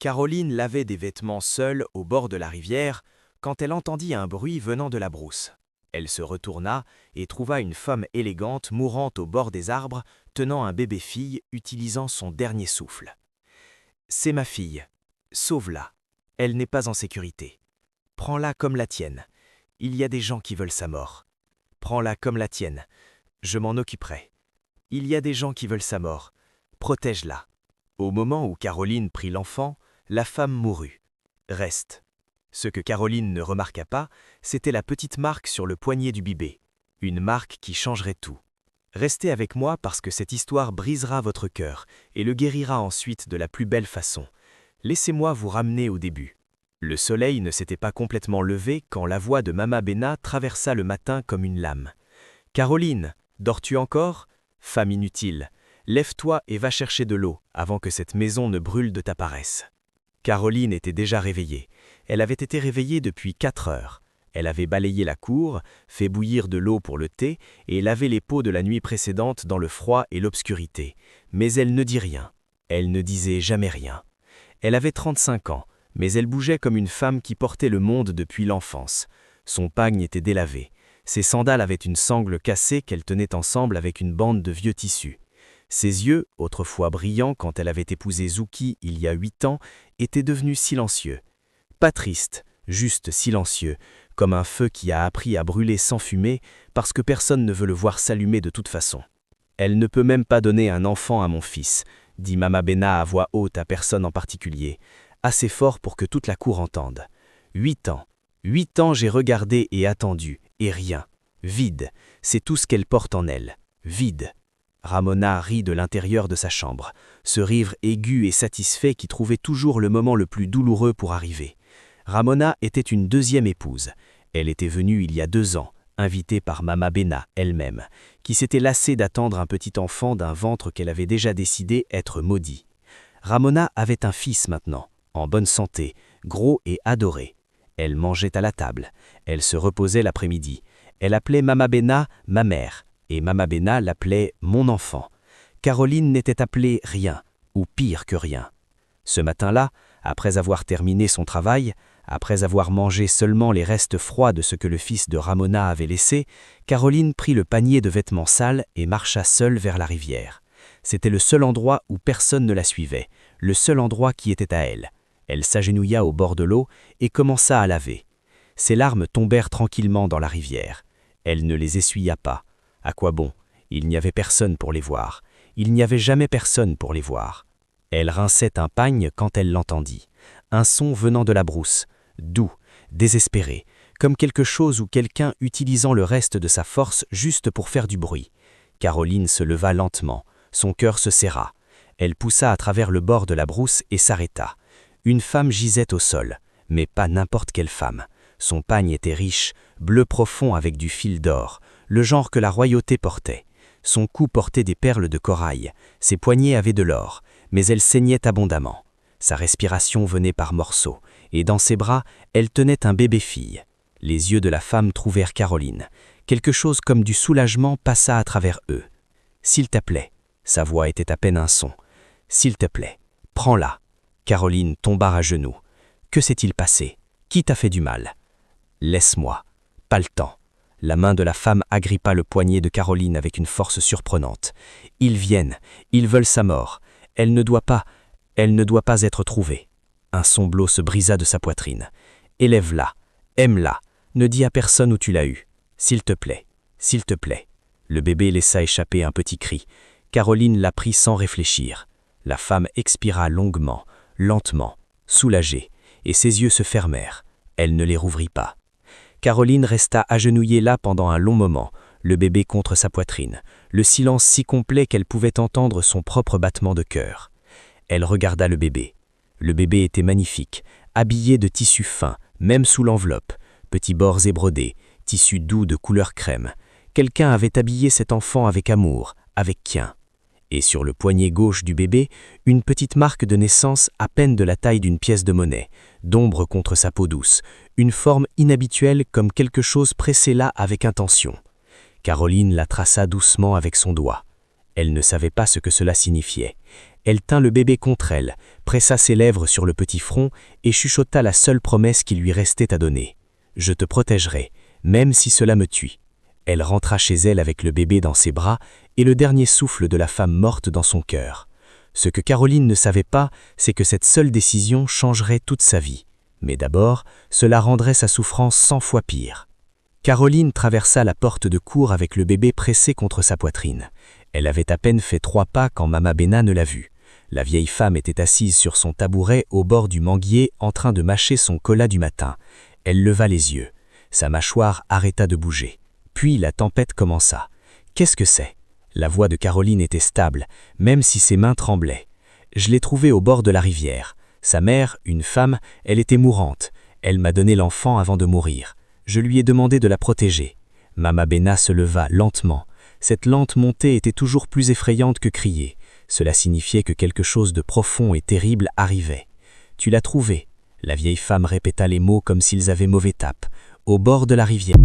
Caroline lavait des vêtements seule au bord de la rivière quand elle entendit un bruit venant de la brousse. Elle se retourna et trouva une femme élégante mourant au bord des arbres, tenant un bébé-fille utilisant son dernier souffle. « C'est ma fille. Sauve-la. Elle n'est pas en sécurité. Prends-la comme la tienne. Il y a des gens qui veulent sa mort. Prends-la comme la tienne. Je m'en occuperai. Il y a des gens qui veulent sa mort. Protège-la. » Au moment où Caroline prit l'enfant, la femme mourut. Reste. Ce que Caroline ne remarqua pas, c'était la petite marque sur le poignet du bébé. Une marque qui changerait tout. Restez avec moi parce que cette histoire brisera votre cœur et le guérira ensuite de la plus belle façon. Laissez-moi vous ramener au début. Le soleil ne s'était pas complètement levé quand la voix de Mama Bena traversa le matin comme une lame. « Caroline, dors-tu encore ? Femme inutile, lève-toi et va chercher de l'eau avant que cette maison ne brûle de ta paresse. » Caroline était déjà réveillée. Elle avait été réveillée depuis 4 heures. Elle avait balayé la cour, fait bouillir de l'eau pour le thé et lavé les pots de la nuit précédente dans le froid et l'obscurité. Mais elle ne dit rien. Elle ne disait jamais rien. Elle avait 35 ans, mais elle bougeait comme une femme qui portait le monde depuis l'enfance. Son pagne était délavé. Ses sandales avaient une sangle cassée qu'elle tenait ensemble avec une bande de vieux tissus. Ses yeux, autrefois brillants quand elle avait épousé Zuki il y a 8 ans, étaient devenus silencieux. Pas tristes, juste silencieux, comme un feu qui a appris à brûler sans fumer parce que personne ne veut le voir s'allumer de toute façon. « Elle ne peut même pas donner un enfant à mon fils », dit Mama Bena à voix haute à personne en particulier, assez fort pour que toute la cour entende. 8 ans. 8 ans j'ai regardé et attendu, et rien. Vide, c'est tout ce qu'elle porte en elle. Vide. Ramona rit de l'intérieur de sa chambre, ce rire aigu et satisfait qui trouvait toujours le moment le plus douloureux pour arriver. Ramona était une deuxième épouse. Elle était venue il y a 2 ans, invitée par Mama Bena elle-même, qui s'était lassée d'attendre un petit enfant d'un ventre qu'elle avait déjà décidé être maudit. Ramona avait un fils maintenant, en bonne santé, gros et adoré. Elle mangeait à la table, elle se reposait l'après-midi. Elle appelait Mama Bena « ma mère », et Mama Bena l'appelait « mon enfant ». Caroline n'était appelée rien, ou pire que rien. Ce matin-là, après avoir terminé son travail, après avoir mangé seulement les restes froids de ce que le fils de Ramona avait laissé, Caroline prit le panier de vêtements sales et marcha seule vers la rivière. C'était le seul endroit où personne ne la suivait, le seul endroit qui était à elle. Elle s'agenouilla au bord de l'eau et commença à laver. Ses larmes tombèrent tranquillement dans la rivière. Elle ne les essuya pas. À quoi bon? Il n'y avait personne pour les voir. Il n'y avait jamais personne pour les voir. Elle rinçait un pagne quand elle l'entendit. Un son venant de la brousse, doux, désespéré, comme quelque chose ou quelqu'un utilisant le reste de sa force juste pour faire du bruit. Caroline se leva lentement, son cœur se serra. Elle poussa à travers le bord de la brousse et s'arrêta. Une femme gisait au sol, mais pas n'importe quelle femme. Son pagne était riche, bleu profond avec du fil d'or, le genre que la royauté portait. Son cou portait des perles de corail, ses poignets avaient de l'or, mais elle saignait abondamment. Sa respiration venait par morceaux, et dans ses bras, elle tenait un bébé-fille. Les yeux de la femme trouvèrent Caroline. Quelque chose comme du soulagement passa à travers eux. « S'il te plaît », sa voix était à peine un son. « S'il te plaît, prends-la. » Caroline tomba à genoux. « Que s'est-il passé? Qui t'a fait du mal? »« Laisse-moi. Pas le temps. » La main de la femme agrippa le poignet de Caroline avec une force surprenante. « Ils viennent. Ils veulent sa mort. Elle ne doit pas être trouvée. » Un somblot se brisa de sa poitrine. « Élève-la. Aime-la. Ne dis à personne où tu l'as eue. S'il te plaît. S'il te plaît. » Le bébé laissa échapper un petit cri. Caroline la prit sans réfléchir. La femme expira longuement, lentement, soulagée, et ses yeux se fermèrent. Elle ne les rouvrit pas. Caroline resta agenouillée là pendant un long moment, le bébé contre sa poitrine, le silence si complet qu'elle pouvait entendre son propre battement de cœur. Elle regarda le bébé. Le bébé était magnifique, habillé de tissu fin, même sous l'enveloppe, petits bords ébrodés, tissu doux de couleur crème. Quelqu'un avait habillé cet enfant avec amour, avec quien. Et sur le poignet gauche du bébé, une petite marque de naissance à peine de la taille d'une pièce de monnaie, d'ombre contre sa peau douce, une forme inhabituelle comme quelque chose pressé là avec intention. Caroline la traça doucement avec son doigt. Elle ne savait pas ce que cela signifiait. Elle tint le bébé contre elle, pressa ses lèvres sur le petit front et chuchota la seule promesse qui lui restait à donner. « Je te protégerai, même si cela me tue. » Elle rentra chez elle avec le bébé dans ses bras et le dernier souffle de la femme morte dans son cœur. Ce que Caroline ne savait pas, c'est que cette seule décision changerait toute sa vie. Mais d'abord, cela rendrait sa souffrance 100 fois pire. Caroline traversa la porte de cour avec le bébé pressé contre sa poitrine. Elle avait à peine fait 3 pas quand Mama Bena ne l'a vue. La vieille femme était assise sur son tabouret au bord du manguier en train de mâcher son cola du matin. Elle leva les yeux. Sa mâchoire arrêta de bouger. Puis la tempête commença. Qu'est-ce que c'est? La voix de Caroline était stable, même si ses mains tremblaient. Je l'ai trouvée au bord de la rivière. Sa mère, une femme, elle était mourante. Elle m'a donné l'enfant avant de mourir. Je lui ai demandé de la protéger. Mama Bena se leva lentement. Cette lente montée était toujours plus effrayante que crier. Cela signifiait que quelque chose de profond et terrible arrivait. « Tu l'as trouvé ?» La vieille femme répéta les mots comme s'ils avaient mauvais tape. « Au bord de la rivière. »